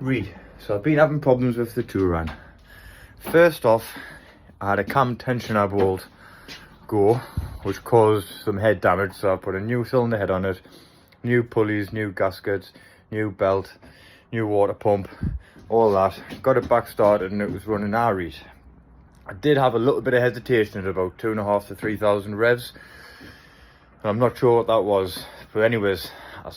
Right, so I've been having problems with the touran. First off, I had a cam tensioner bolt go, which caused some head damage, so I put a new cylinder head on it, new pulleys, new gaskets, new belt, new water pump, all that. Got it back started and it was running alright. I did have a little bit of hesitation at about 2,500 to 3,000 revs, and I'm not sure what that was, but anyways, a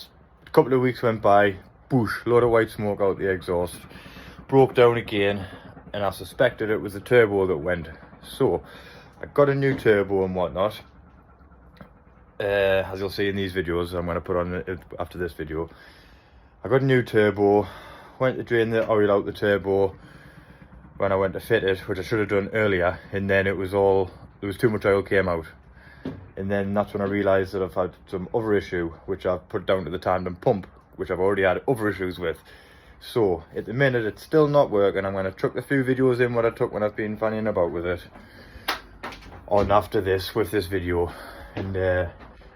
couple of weeks went by, boosh, load of white smoke out the exhaust, broke down again, and I suspected it was the turbo that went. So I got a new turbo and whatnot, as you'll see in these videos I'm going to put on after this video. I got a new turbo, went to drain the oil out the turbo when I went to fit it, which I should have done earlier, and then there was too much oil came out. And then that's when I realised that I've had some other issue, which I've put down to the tandem pump, which I've already had other issues with. So at the minute it's still not working. I'm going to chuck a few videos in what I took when I've been fanning about with it on after this, with this video, and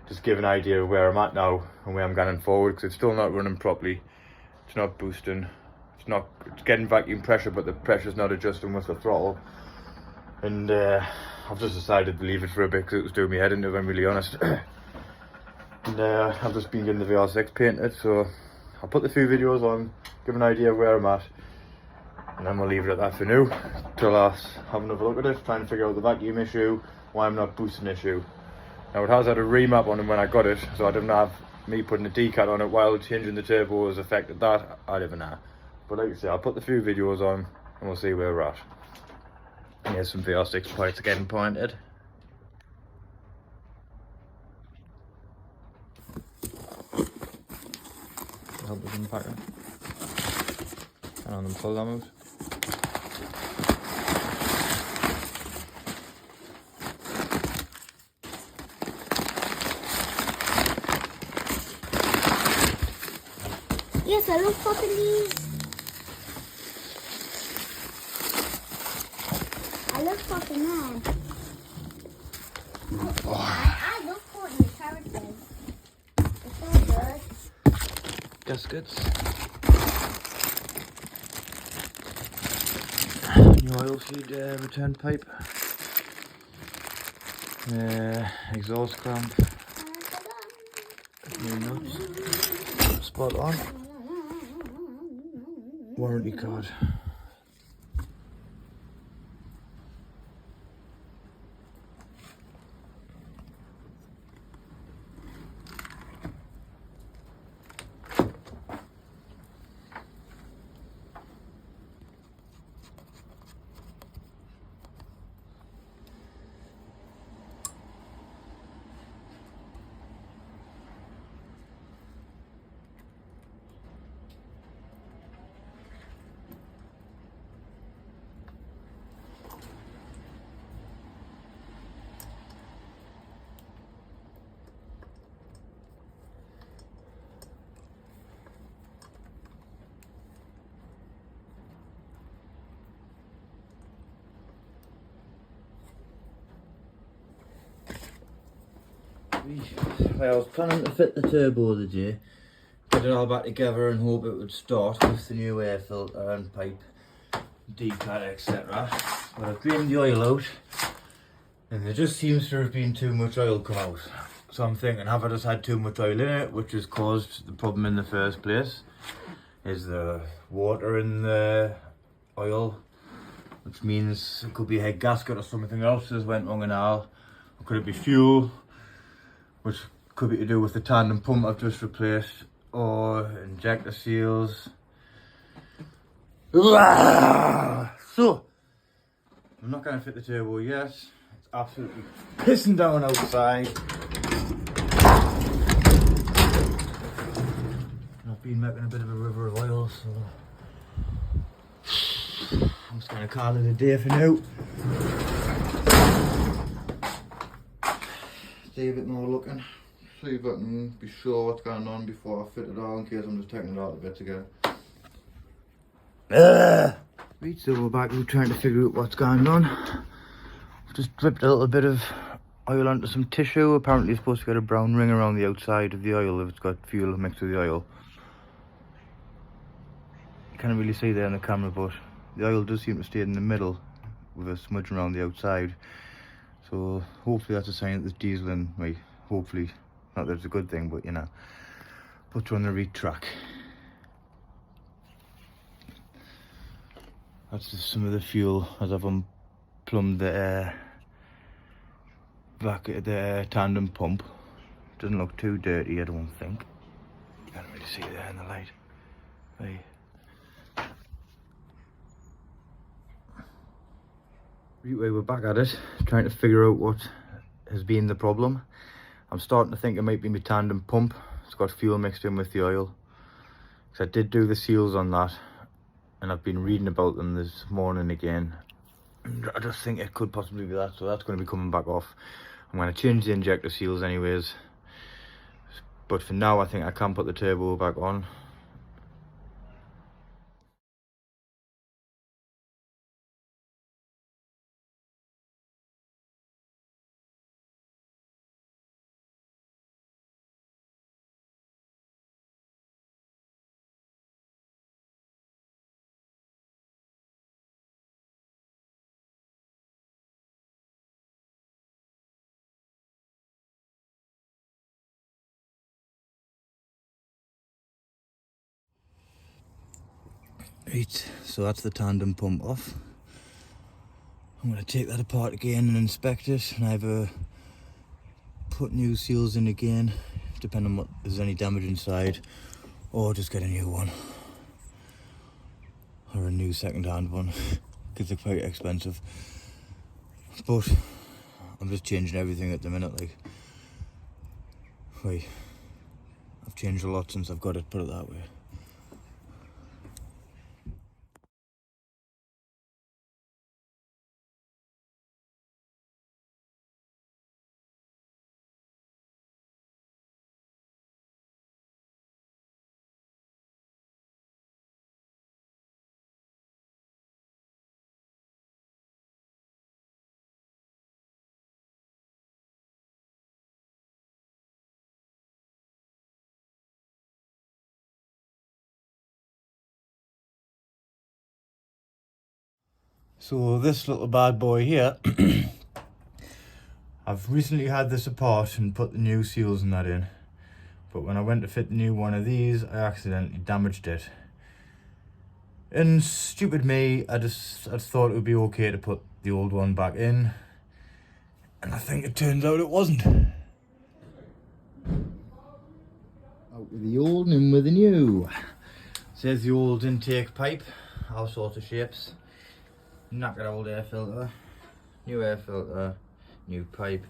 just give an idea of where I'm at now and where I'm going forward, because it's still not running properly. It's not boosting, it's getting vacuum pressure, but the pressure's not adjusting with the throttle. And I've just decided to leave it for a bit because it was doing me head in, if I'm really honest. And I've just been getting the VR6 painted, so I'll put the few videos on, give an idea of where I'm at, and then we'll leave it at that for now, till I have another look at it, try and figure out the vacuum issue, why I'm not boosting issue. Now it has had a remap on it when I got it, so I didn't have me putting a decat on it while changing the turbo has affected that, I don't know. But like I say, I'll put the few videos on and we'll see where we're at. And here's some VR6 parts getting pointed. Help us unpack them. And on them pull them out. Yes, I love popping these. I love popping them. I love popping the characters. It's so good. Gaskets. New oil feed return pipe. Exhaust clamp. New nuts. Spot on. Warranty card. I was planning to fit the turbo today, get it all back together and hope it would start with the new air filter and pipe, decat, etc. But I've drained the oil out and there just seems to have been too much oil come out. So I'm thinking, have I just had too much oil in it, which has caused the problem in the first place? Is the water in the oil, which means it could be a head gasket or something else that's went wrong in oil. Or could it be fuel, which could be to do with the tandem pump I've just replaced, or injector seals. So, I'm not going to fit the turbo yet. It's absolutely pissing down outside. I've been making a bit of a river of oil, so I'm just going to call it a day for now. See a bit more looking, see if I can be sure what's going on before I fit it all, in case I'm just taking it out a bit again. Right, so we're back, we're trying to figure out what's going on. I've just dripped a little bit of oil onto some tissue. Apparently it's supposed to get a brown ring around the outside of the oil if it's got fuel mixed with the oil. can't really see there in the camera, but the oil does seem to stay in the middle with a smudge around the outside. So hopefully that's a sign that there's diesel in me. Hopefully, not that it's a good thing, but you know. Put her on the reed track. That's just some of the fuel as I've unplumbed the air back at the tandem pump. Doesn't look too dirty, I don't think. You can't really see it there in the light. Right. Anyway, we're back at it, trying to figure out what has been the problem. I'm starting to think it might be my tandem pump. It's got fuel mixed in with the oil. Because I did do the seals on that, and I've been reading about them this morning again. And I just think it could possibly be that, so that's going to be coming back off. I'm going to change the injector seals anyways. But for now, I think I can put the turbo back on. Right, so that's the tandem pump off. I'm going to take that apart again and inspect it, and either put new seals in again, depending on what there's any damage inside, or just get a new one, or a new second-hand one, because they're quite expensive. But I'm just changing everything at the minute. Like, wait, I've changed a lot since I've got it, put it that way. So this little bad boy here, I've recently had this apart and put the new seals and that in, but when I went to fit the new one of these, I accidentally damaged it. And stupid me, I just thought it would be okay to put the old one back in, and I think it turns out it wasn't. Out with the old and in with the new. There's the old intake pipe, all sorts of shapes. Knackered old air filter, new air filter, new pipe.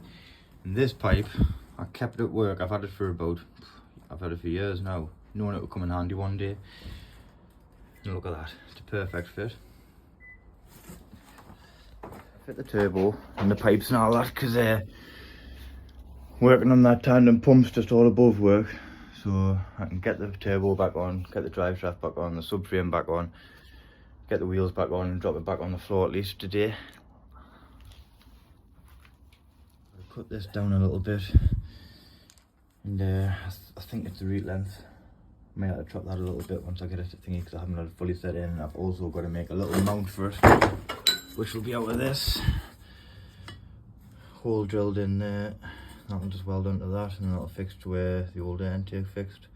And this pipe, I kept it at work. I've had it for years now, knowing it would come in handy one day. And look at that, it's a perfect fit. Fit the turbo and the pipes and all that, because working on that tandem pump's just all above work. So I can get the turbo back on, get the drive shaft back on, the subframe back on, get the wheels back on and drop it back on the floor at least today. I'll put this down a little bit, and I think it's the root length. I may have to chop that a little bit once I get it thingy, because I haven't had it fully set in, and I've also got to make a little mount for it, which will be out of this. Hole drilled in there, that one just weld onto that, and that'll fix to where the old air intake fixed.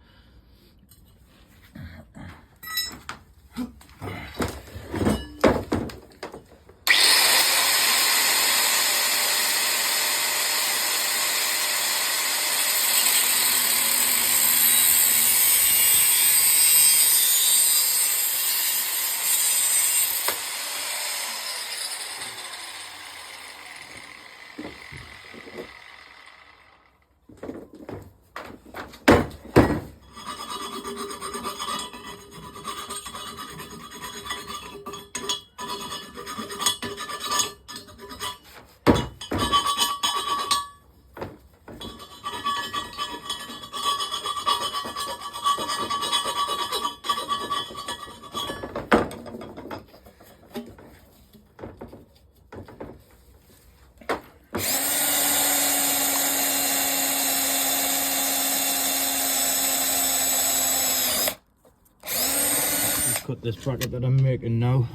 this bracket that I'm making now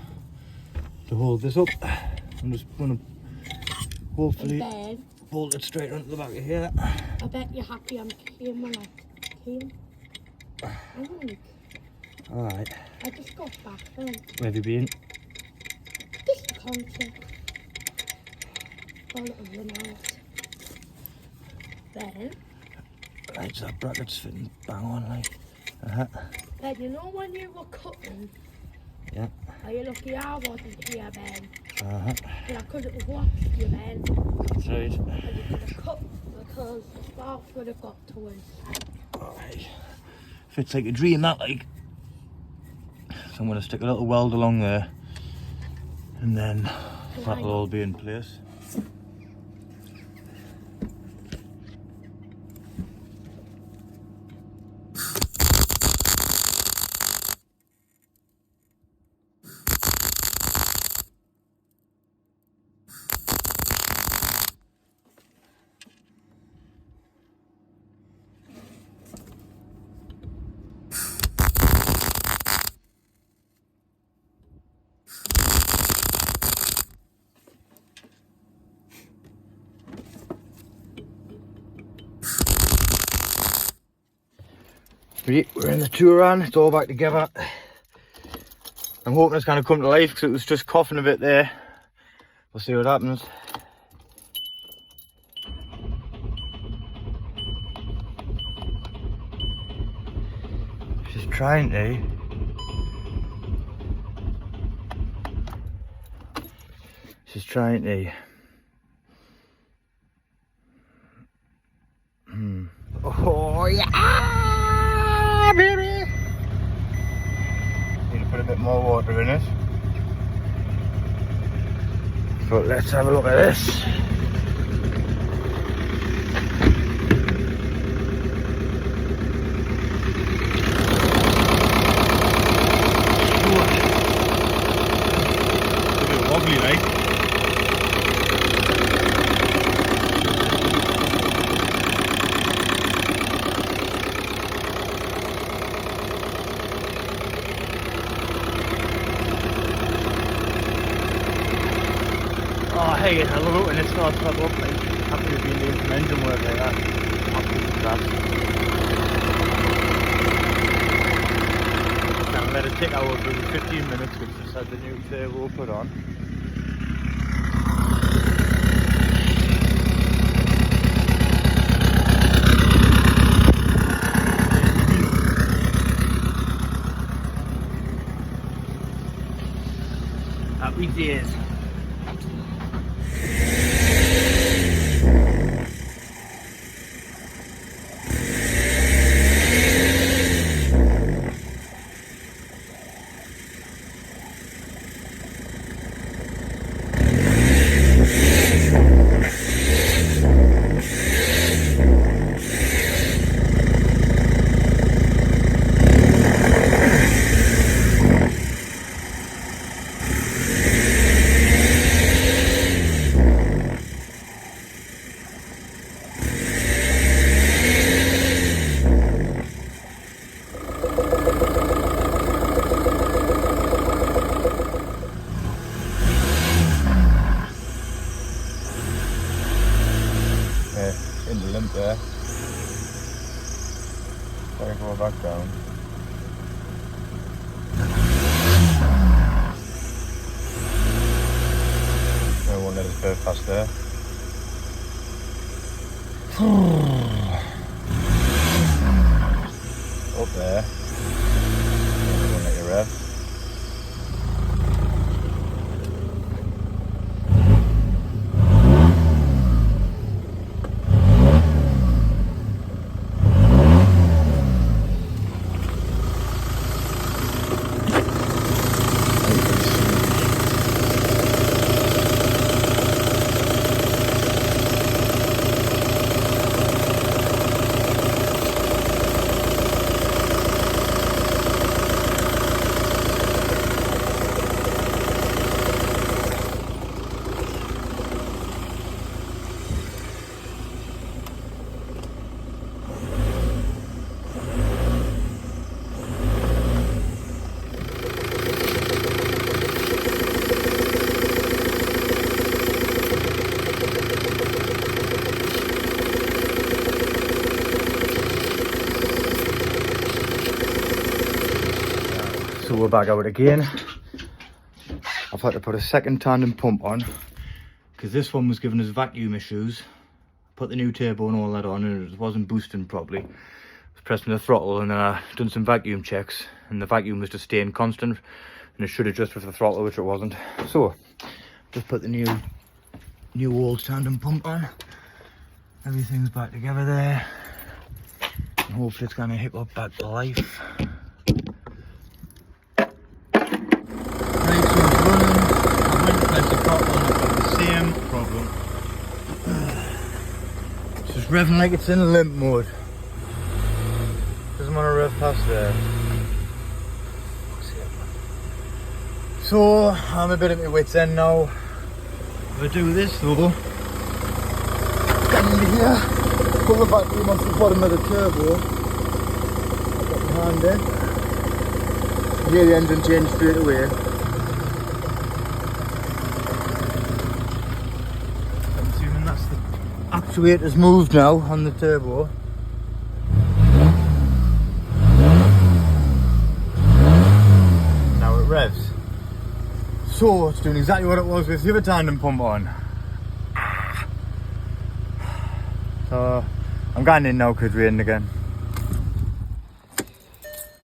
to hold this up. I'm just going to hopefully bolt it straight onto the back of here. I bet you're happy I'm came when I came. I think. Alright. I just got back then. Where have you been? Just a concert. A little run out. Then. Right, so that bracket's fitting bang on like. Then you know when you were cutting? Yeah. Are you lucky I wasn't here then? Yeah, I could have watched you then. that's right. And you could have cut because the sparks would have got to us. Alright. Fits like a dream that like. So I'm going to stick a little weld along there and then that'll all be in place. We're in the touran, it's all back together. I'm hoping it's going to come to life because it was just coughing a bit there. We'll see what happens. She's trying to. She's trying to. Oh yeah, baby! Need to put a bit more water in it. But let's have a look at this. It's a bit wobbly, like. Oh hey, I love it when it starts back up, like, after you've been doing some engine work like that. Absolutely class. Now let it take over for 15 minutes, which just had the new turbo put on. Happy days. In the limp there. Try to go back down. I won't let us go past there. Up there. I won't let you rev. turbo back out again. I've had to put a second tandem pump on because this one was giving us vacuum issues. Put the new turbo and all that on and it wasn't boosting properly. I was pressing the throttle and then I done some vacuum checks and the vacuum was just staying constant and it should adjust with the throttle, which it wasn't. So just put the new old tandem pump on. Everything's back together there. And hopefully it's gonna hook up back to life. Brakes are running. I went to press the throttle and I've got the same problem. It's just revving like it's in limp mode. Doesn't want to rev past there. So I'm a bit at my wit's end now. If I do this though, get in here, pull the battery off the bottom of the turbo. I've got my hand in. You hear the engine change straight away. I'm assuming that's the actuator's moved now on the turbo. Now it revs. So it's doing exactly what it was with the other tandem pump on. So I'm going in now because we're in again.